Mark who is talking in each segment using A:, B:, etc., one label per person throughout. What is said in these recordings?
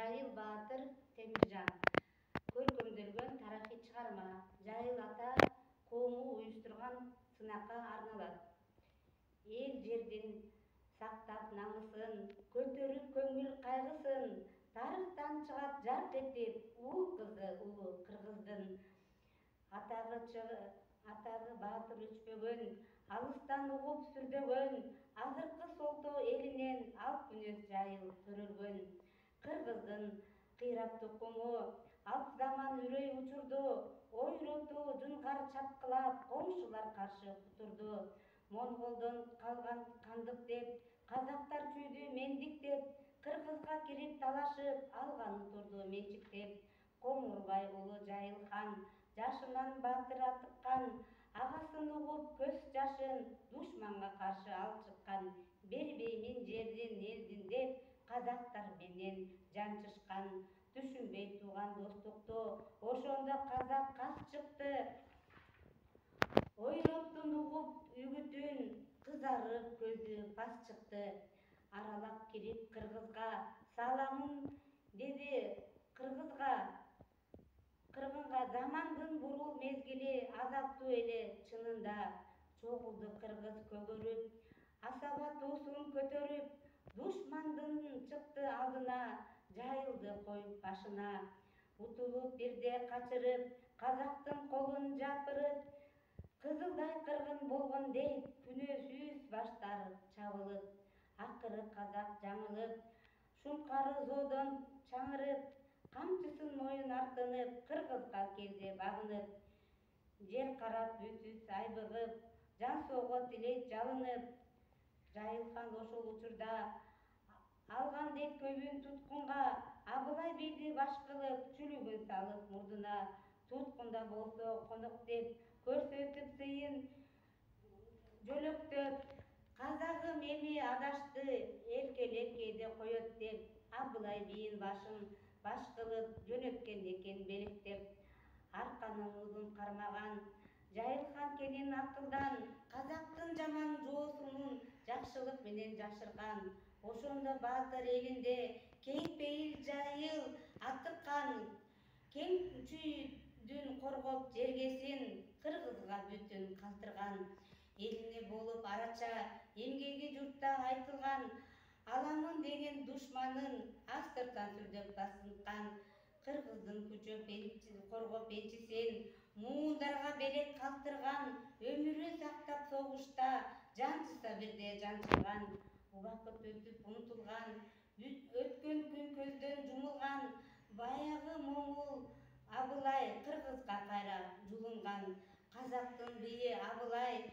A: Жайыл Баатыр Темиржан. Көркөмдөлгөн тарыхый чыгарма Жайыл ата коому уюштурган сынакка арналат. Эл жердин сактап намысын, көтөрүп көңүл кайгысын, тарыхтан чыгат жарк этип уул кызы улуу кыргыздын. Атагы баатыр өчпөгөн, алыстан угуп сүрдөгөн, азыркы солтоо элинен алп мүнөз жайыл төрөлгөн. Кыргыздын кыйрап токому, алп заман үрөй учурду, ойротуу жунгар чапкылап, коңшулар каршы кутурду. Монголдон калган кандык деп, казактар чүйдү мендик деп, кыргызга кирип талашып, алган утурду менчиктеп. Коңурбай улу Жайыл хан жашынан баатыр атыккан, агасын угуп көз жашын душманга каршы алып чыккан. Бербеймин жердин элдин деп, казактар менен жанчышкан. Түшүнбөй тууган достукту, ошондо казак кас чыкты. Ойроптун угуп үгүтүн, кызарып көзү пас чыкты. Аралап кирип кыргызга, саламын деди кыргынга замандын бурул мезгили азаптуу эле чынында. Чогулду кыргыз көгөрүп, асаба туусун көтөрүп, душмандын чыкты алдына, жайылды коюп башына. Утулуп бирде качырып, казактын колун жапырып, кызылдай кыргын болгон дейт, күнөөсүз баштар чабылып. Акыры казак жаңылып, шумкары зоодон чаңырып, камчысын моюн артынып, кыргызга келди багынып. Жер карап үсүз айбыгып, жан соого тилейт жалынып. Жайыл хан ошол учурда алган дейт көйбүн туткунга, Абылай бийди баш кылып, чүлүгүн салып мурдуна. Туткунда болсо конок деп, көрсөтүп сыйын жөлөктөп, казагым эми адашты, эркелеп кээде коет деп, Абылай бийин башын баш кылып жөнөткөн экен белектеп. Арканын узун кармаган Жайыл хан кенен акылдан, казактын жаман жоосунун жакшылык менен жашырган. Ошондо баатыр элинде кең пейил жайыл атыккан. Кең чүйдүн коргоп жергесин, кыргызга бүтүн калтырган. Элине болуп арача, эмгеги журтта айтылган. Аламын деген душманын астыртан сүрдөп басынткан. Кыргыздын күчөп коргоп элчисин, муундарга белек калтырган. Өмүрү сактап согушта, жанчыса бирде жанчырган. Убакыт өтүп унутулган, өткөн күн көздөн жумулган. Баягы моңул Абылай кыргызга кайра жулунган. Казактын бийи Абылай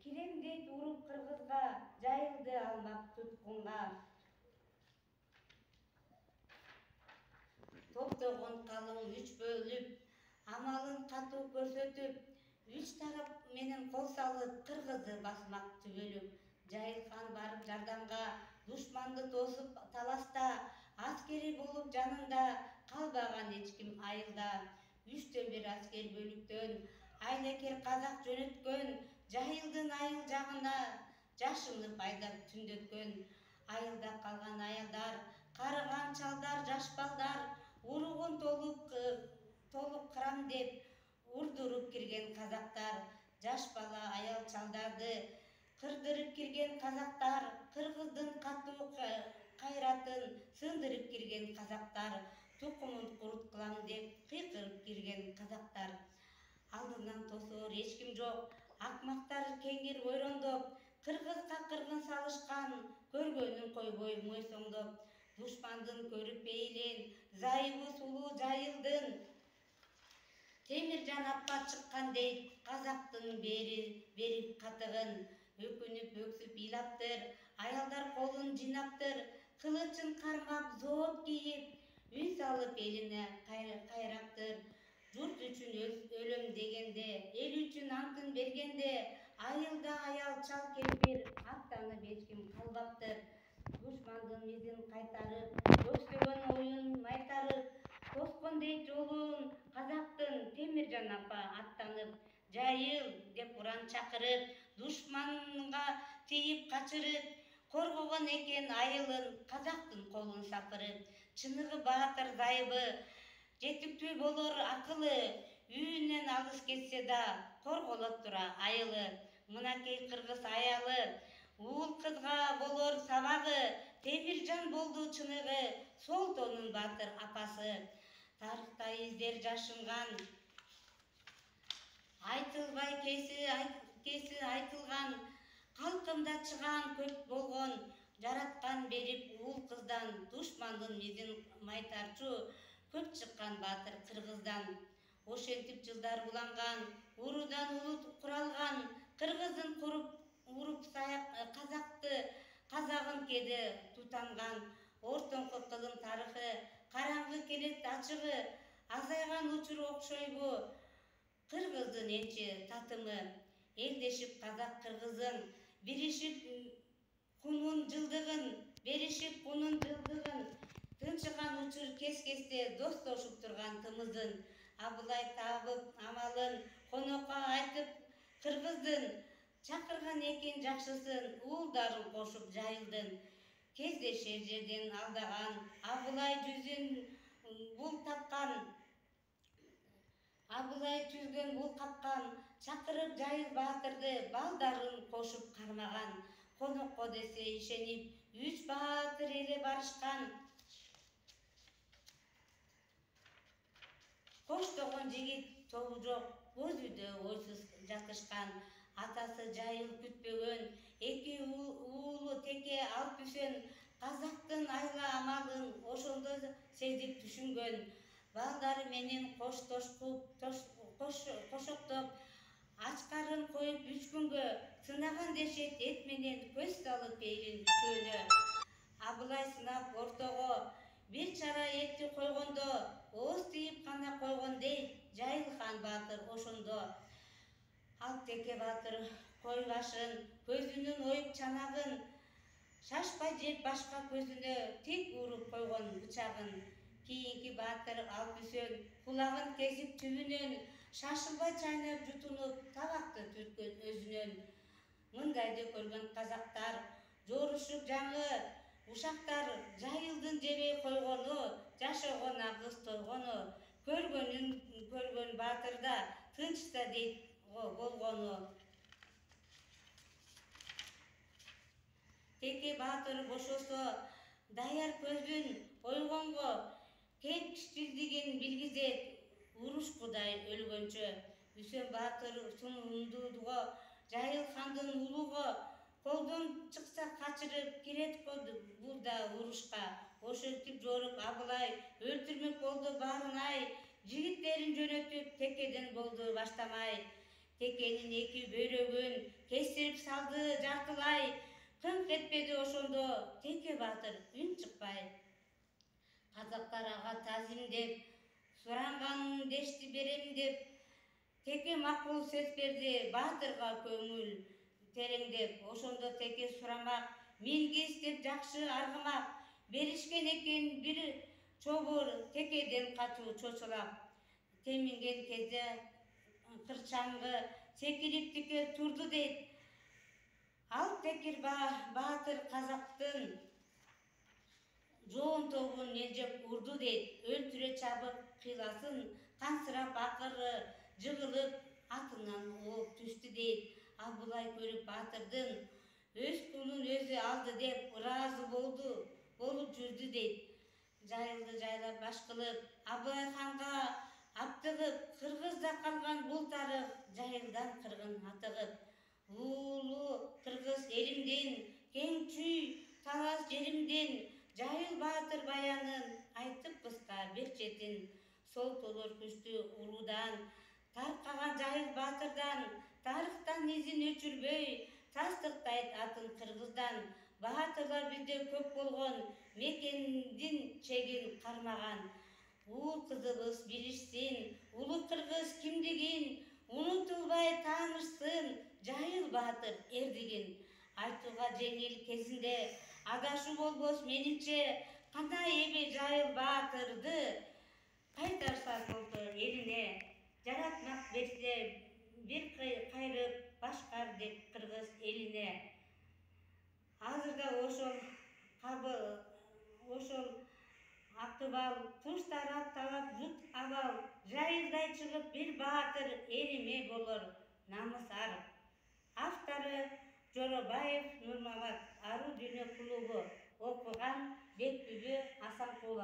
A: кирем дейт уруп кыргызга, жайылды алмак туткунга. Топтогон калың үч бөлүп, амалын катуу көрсөтүп, үч тарап менен кол салып, кыргызды басмак түбөлүп. Жайыл хан барып жардамга, душманды тосуп таласта, аскери болуп жанында, калбаган эч ким айылда. 3-1 аскер бөлүктөн, айлакер казак жөнөткөн. Жайылдын айыл жагына жашынып айдап түндөткөн. Айылда калган аялдар, карыган чалдар, жаш балдар, уругун толук кырам деп урдуруп кирген казактар. Жаш бала аял чалдарды кырдырып кирген казактар. Кыргыздын катуу кайратын сындырып кирген казактар. Тукумун куруткулам деп кыйкырып кирген казактар. Алдынан тосоор эч ким жок, акмактар кеңир ойрондоп, кыргызга кыргын салышкан, көргөнүн койбой мойсоңдоп. Душмандын көрүп пейилин, зайыбы сулуу жайылдын. Темиржан апа чыккан дейт, казактын берип катыгын. Өкүнүп өксүп ыйлаптыр, аялдар колун жыйнаптыр. Кылычын кармап, зоот кийип, үй салып элине кайраптыр. Журт үчүн өлөм дегенде, эл үчүн антын бергенде, айылда аял чал кемпир, аттанып эч ким калбаптыр. Душмандын мизин кайтарып, көксөгөн оюн майтарып, тоскон дейт жолун казактын. Темиржан апа аттанып, Жайыл деп уран чакырып, душманга тийип качырып, коргогон экен айылын, казактын колун сапырып. Чыныгы баатыр зайыбы, жетиктүү болор акылы, үйүнөн алыс кетсе да корголот тура айылы. Мынакей кыргыз аялы, уул кызга болор сабагы, Темиржан болду чыныгы, Солтонун баатыр апасы. Тарыхта издер жашынган, айтылбай кеси айтылган, калкымда чыган көп болгон, жараткан берип уул кыздан, душмандын мизин майтарчу, көп чыккан баатыр кыргыздан. Ошентип жылдар уланган, урудан улут куралган, кыргызын уруп казакты, казагын кеде тутанган, ортоңку кылым тарыхы, караңгы келет ачыгы, азайган учур окшойбу, кыргыздын энчи татымы, элдешип казак кыргызын, биришип кунун жылдыгын, беришип кунун жылдыгын, тынчыган учур кес-кесте достошуп турган тымызын, Абылай табып амалын, конокко айтып кыргыздын, чакырган экен жакшысын, уулдарын кошуп жайылдын. Кездешер жерден алдаган, Абылай жүзүн бул тапкан, Абылай түзгөн бул капкан, чакырып жайыл баатырды, балдарын кошуп кармаган. Конокко десе ишенип, 3 баатыр эле барышкан. Коштогон жигит тобу жок, өз үйдө ойсуз жатышкан. Атасы жайыл күтпөгөн, 2 уулу Теке Алпүсен казактын айла амалын ошондо сезип түшүнгөн. Балдары менен кошоктоп, ач карын коюп 3 күнгө, сынаган дешет эт менен көз салып эйрин чөөнө. Абылай сынап ортого, бир чара этти койгондо, ооз тийип гана койгон дейт Жайылхан баатыр ошондо. Ал Теке баатыр кой башын, көзүнүн оюп чанагын, шашпай жеп башка көзүнө тик уруп койгон бычагын. Кийинки баатыр Алпүсен кулагын кесип түбүнөн, шашылбай чайнап жутунуп, табакты түрткөн өзүнөн. Мындайды көргөн казактар, жорушуп жаңы ушактар, жайылдын жебей койгону, жашогон агыз тойгону, көргөн баатырда тынчта дейт болгону. Теке баатыр бошосо, даяр көзүн ойгонго, кең кичилдигин билгизет, уруш кудай өлгөнчө. Үсен баатыр Сунундууго, Жайылхандын улуго, колдон чыкса качырып кирет бул да урушка. Ошентип жоруп Абылай өлтүрмөк болду баарын ай, жигиттерин жөнөтүп Текеден болду баштамай. Текенин 2 бөйрөгүн кестирип салды жартылай, кыңк этпеди ошондо Теке баатыр үн чыкпай. Казактар ага тазимдеп, суранганын дешти берем деп, Теке макул сөз берди, баатырга көңүл тереңдеп. Ошондо Теке сурамак, мингиз деп жакшы аргымак, беришкен экен бир чобур Текеден качуу чочулап. Теминген кезде кырчаңгы секирип тике турду дейт. Ал Текир баатыр казактын жоон тобун элжеп урду дейт. Өлтүрө чабып кыйласын, кансырап акыры жыгылып атынан ооп түштү дейт. Абылай көрүп баатырдын өз кулун өзү алды деп ыраазы болуп жүрдү дейт. Жайылды жайлап баш кылып, Абылай ханга аптыгып, кыргызда калган бул тарых, жайылдан кыргын атыгып. Уулу кыргыз элимден, кең чүй талас жеримден, жайыл баатыр баянын айтып кыска бир четин. Сол толор күчтүү уруудан, таркаган жайыл баатырдан, тарыхтан изин өчүрбөй, тастыктайт атын кыргыздан. Баатырлар бизде көп болгон, мекендин чегин кармаган. Уул кызыбыз билишсин, улуу кыргыз кимдигин, унутулбай таанышсын жайыл баатыр эрдигин. Айтууга жеңил кезинде, адашуу болбос менимче, кана эми жайыл баатырды кайтарса болсо элине, жаратмак берсе бир кайрып башкар деп кыргыз элине. азырда ошол Актыбал туштар атталап жут абал, жайылдай чыгып бир баатыр эриме болор намыс арып. Автору Жоробаев Нурмамат, Ару Дүйнө клубу, окуган Бекбүбү Асанкулова.